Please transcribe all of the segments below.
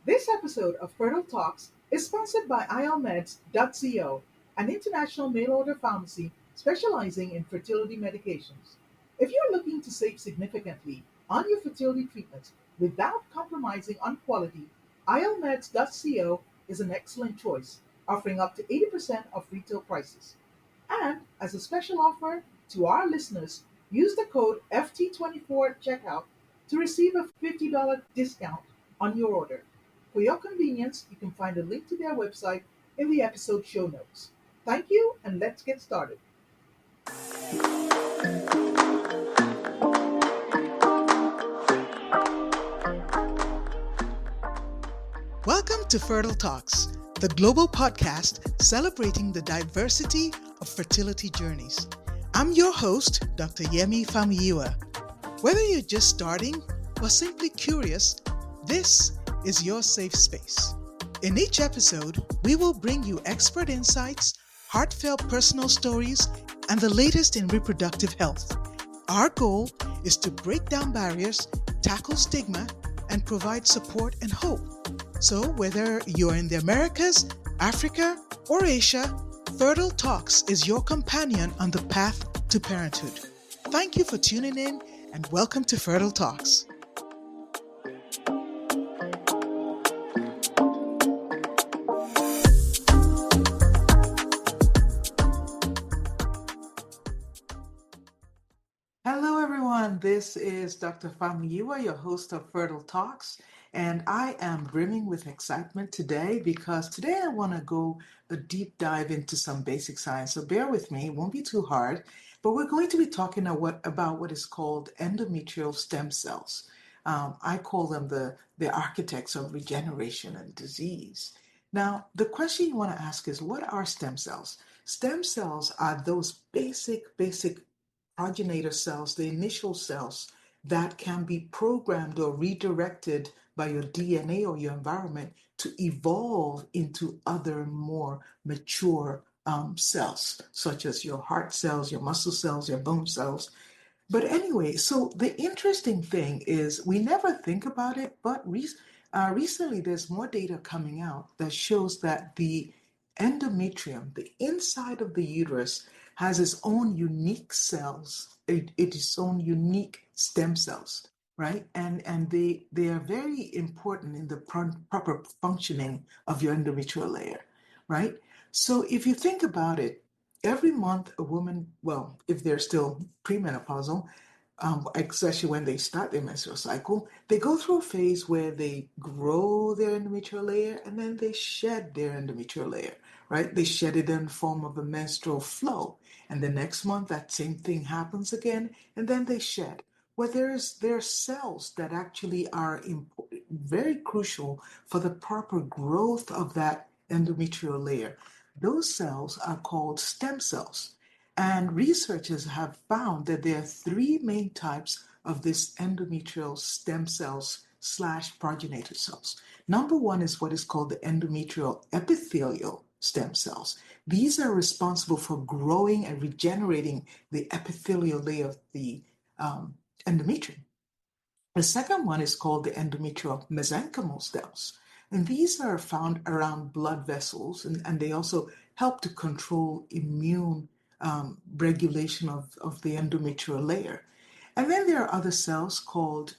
This episode of Fertile Talks is sponsored by ILMeds.co, an international mail order pharmacy specializing in fertility medications. If you're looking to save significantly on your fertility treatments without compromising on quality, ILMeds.co is an excellent choice, offering up to 80% of retail prices. And as a special offer to our listeners, use the code FT24 at checkout to receive a $50 discount on your order. For your convenience, you can find a link to their website in the episode show notes. Thank you, and let's get started. Welcome to Fertile Talks, the global podcast celebrating the diversity of fertility journeys. I'm your host, Dr. Yemi Famuyiwa. Whether you're just starting or simply curious, this is your safe space. In each episode, we will bring you expert insights, heartfelt personal stories, and the latest in reproductive health. Our goal is to break down barriers, tackle stigma, and provide support and hope. So whether you're in the Americas, Africa, or Asia, Fertile Talks is your companion on the path to parenthood. Thank you for tuning in and welcome to Fertile Talks. Hello, everyone. This is Dr. Famuyiwa, your host of Fertile Talks, and I am brimming with excitement today because today I want to go a deep dive into some basic science. So bear with me, it won't be too hard, but we're going to be talking about what is called endometrial stem cells. I call them the architects of regeneration and disease. Now, the question you want to ask is, what are stem cells? Stem cells are those basic progenitor cells, the initial cells that can be programmed or redirected by your DNA or your environment to evolve into other more mature cells, such as your heart cells, your muscle cells, your bone cells. But anyway, so the interesting thing is we never think about it, but recently there's more data coming out that shows that the endometrium, the inside of the uterus, has its own unique cells, its own unique stem cells, right? And they are very important in the proper functioning of your endometrial layer, right? So if you think about it, every month a woman, well, if they're still premenopausal, especially when they start their menstrual cycle, they go through a phase where they grow their endometrial layer and then they shed their endometrial layer, right? They shed it in the form of a menstrual flow. And the next month, that same thing happens again, and then they shed. Well, there are cells that actually are very crucial for the proper growth of that endometrial layer. Those cells are called stem cells. And researchers have found that there are three main types of this endometrial stem cells slash progenitor cells. Number one is what is called the endometrial epithelial stem cells. These are responsible for growing and regenerating the epithelial layer of the endometrium. The second one is called the endometrial mesenchymal cells. And these are found around blood vessels, and they also help to control immune regulation of the endometrial layer. And then there are other cells called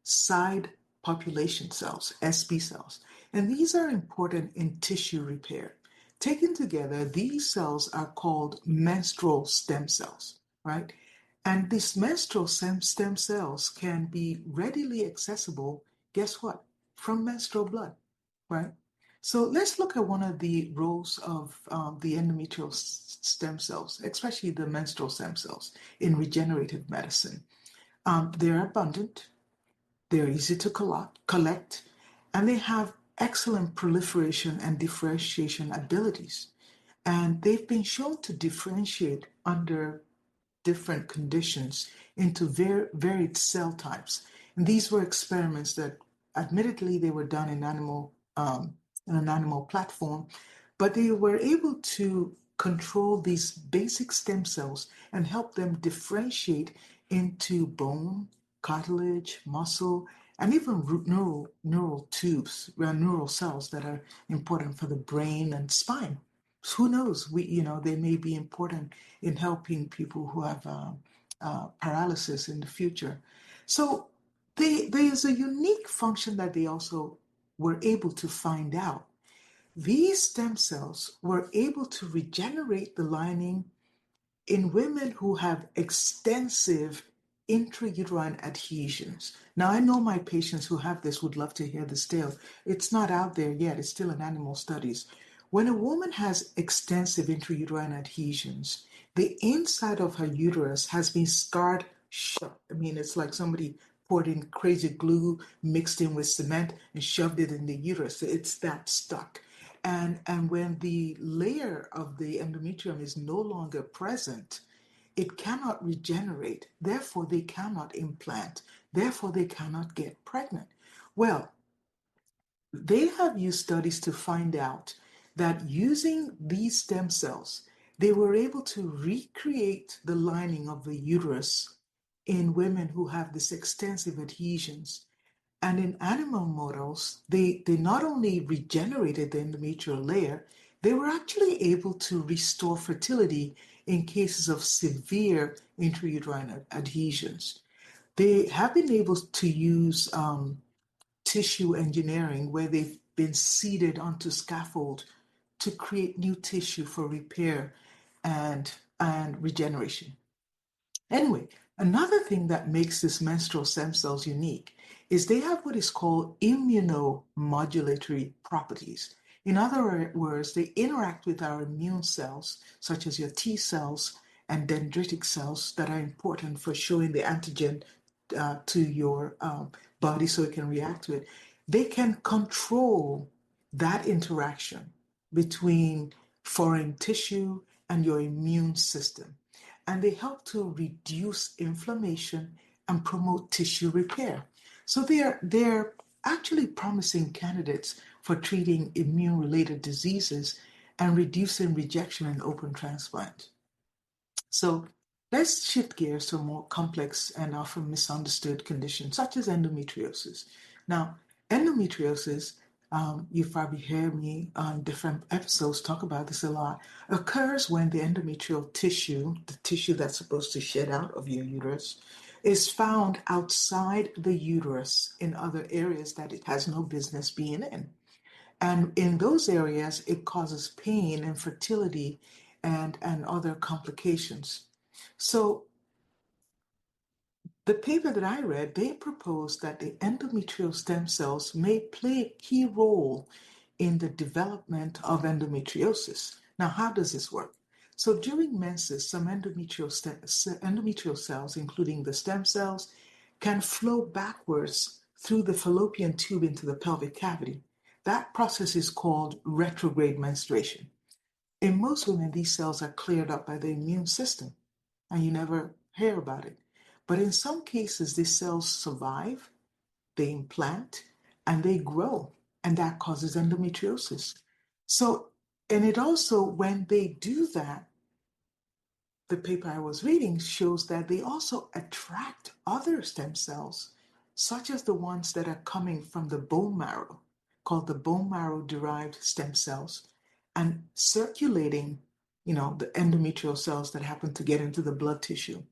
side population cells, SP cells. And these are important in tissue repair. Taken together, these cells are called menstrual stem cells, right? And these menstrual stem cells can be readily accessible, guess what? From menstrual blood, right? So let's look at one of the roles of the endometrial stem cells, especially the menstrual stem cells in regenerative medicine. They're abundant, they're easy to collect, and they have excellent proliferation and differentiation abilities. And they've been shown to differentiate under different conditions into varied cell types. And these were experiments that, admittedly, they were done in an animal platform, but they were able to control these basic stem cells and help them differentiate into bone, cartilage, muscle, and even neural tubes, neural cells that are important for the brain and spine. So who knows? They may be important in helping people who have paralysis in the future. So there is a unique function that they also were able to find out. These stem cells were able to regenerate the lining in women who have extensive intrauterine adhesions. Now, I know my patients who have this would love to hear this tale. It's not out there yet, it's still in animal studies. When a woman has extensive intrauterine adhesions, the inside of her uterus has been scarred shut. I mean, it's like somebody poured in crazy glue mixed in with cement and shoved it in the uterus. It's that stuck. And when the layer of the endometrium is no longer present, it cannot regenerate. Therefore, they cannot implant. Therefore, they cannot get pregnant. Well, they have used studies to find out that using these stem cells, they were able to recreate the lining of the uterus in women who have this extensive adhesions. And in animal models, they not only regenerated the endometrial layer, they were actually able to restore fertility in cases of severe intrauterine adhesions. They have been able to use tissue engineering where they've been seeded onto scaffold to create new tissue for repair and regeneration. Anyway, another thing that makes these menstrual stem cells unique is they have what is called immunomodulatory properties. In other words, they interact with our immune cells, such as your T cells and dendritic cells that are important for showing the antigen to your body so it can react to it. They can control that interaction between foreign tissue and your immune system, and they help to reduce inflammation and promote tissue repair. So they're actually promising candidates for treating immune-related diseases and reducing rejection and open transplant. So let's shift gears to a more complex and often misunderstood condition, such as endometriosis. Now, endometriosis, you've probably heard me on different episodes talk about this a lot, occurs when the endometrial tissue, the tissue that's supposed to shed out of your uterus, is found outside the uterus in other areas that it has no business being in. And in those areas, it causes pain, infertility, and other complications. So the paper that I read, they proposed that the endometrial stem cells may play a key role in the development of endometriosis. Now, how does this work? So during menses, some endometrial cells, including the stem cells, can flow backwards through the fallopian tube into the pelvic cavity. That process is called retrograde menstruation. In most women, these cells are cleared up by the immune system, and you never hear about it. But in some cases, these cells survive, they implant, and they grow, and that causes endometriosis. So, and it also, when they do that, the paper I was reading shows that they also attract other stem cells, such as the ones that are coming from the bone marrow, called the bone marrow derived stem cells, and circulating, the endometrial cells that happen to get into the blood tissue.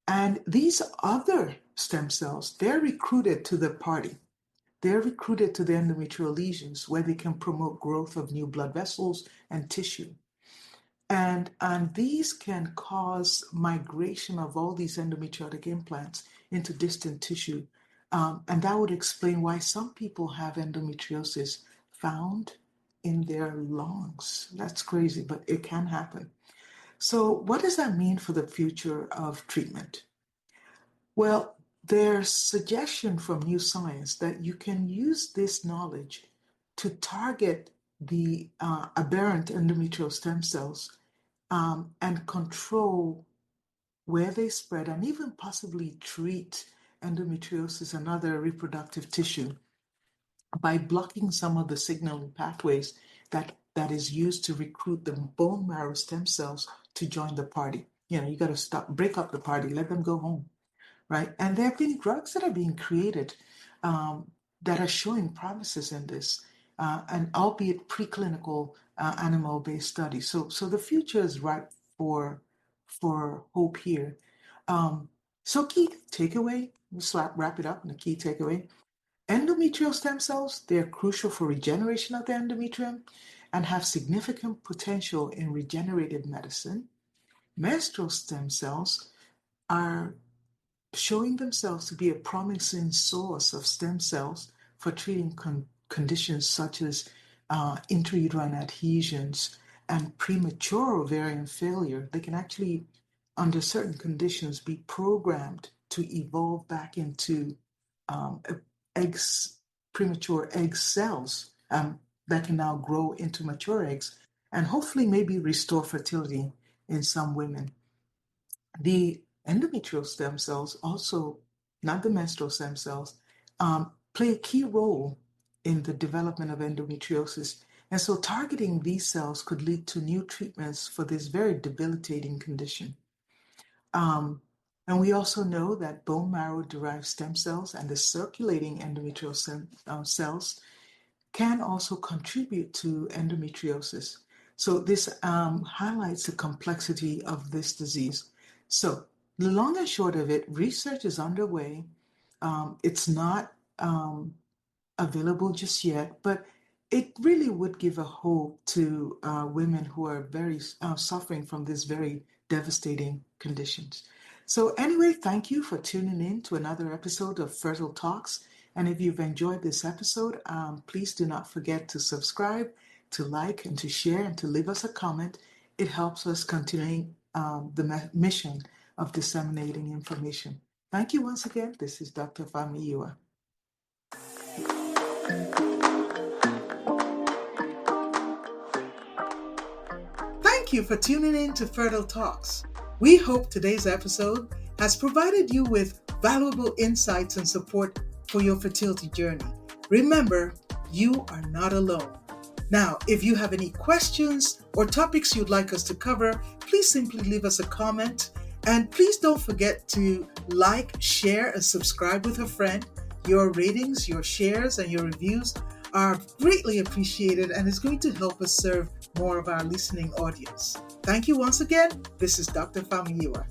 And these other stem cells, they're recruited to the party. They're recruited to the endometrial lesions where they can promote growth of new blood vessels and tissue. And these can cause migration of all these endometriotic implants into distant tissue. And that would explain why some people have endometriosis found in their lungs. That's crazy, but it can happen. So what does that mean for the future of treatment? Well, there's suggestion from new science that you can use this knowledge to target the aberrant endometrial stem cells and control where they spread and even possibly treat endometriosis and other reproductive tissue by blocking some of the signaling pathways that is used to recruit the bone marrow stem cells to join the party. You got to break up the party, let them go home, right? And there have been drugs that are being created that are showing promises in this, and albeit preclinical animal-based studies. So the future is ripe for hope here. So key takeaway, let's wrap it up in a key takeaway. Endometrial stem cells, they're crucial for regeneration of the endometrium and have significant potential in regenerative medicine. Menstrual stem cells are showing themselves to be a promising source of stem cells for treating conditions such as intrauterine adhesions and premature ovarian failure. They can actually, under certain conditions, be programmed to evolve back into um, eggs, premature egg cells that can now grow into mature eggs and hopefully maybe restore fertility in some women. The endometrial stem cells also, not the menstrual stem cells, play a key role in the development of endometriosis. And so targeting these cells could lead to new treatments for this very debilitating condition. Um, and we also know that bone marrow derived stem cells and the circulating endometrial cells can also contribute to endometriosis. So this highlights the complexity of this disease. So the long and short of it, research is underway. It's not available just yet, but it really would give a hope to women who are very suffering from this very devastating conditions. So anyway, thank you for tuning in to another episode of Fertile Talks. And if you've enjoyed this episode, please do not forget to subscribe, to like, and to share, and to leave us a comment. It helps us continuing the mission of disseminating information. Thank you once again. This is Dr. Famuyiwa. Thank you for tuning in to Fertile Talks. We hope today's episode has provided you with valuable insights and support for your fertility journey. Remember, you are not alone. Now, if you have any questions or topics you'd like us to cover, please simply leave us a comment. And please don't forget to like, share, and subscribe with a friend. Your ratings, your shares, and your reviews are greatly appreciated and is going to help us serve more of our listening audience. Thank you once again. This is Dr. Famuyiwa.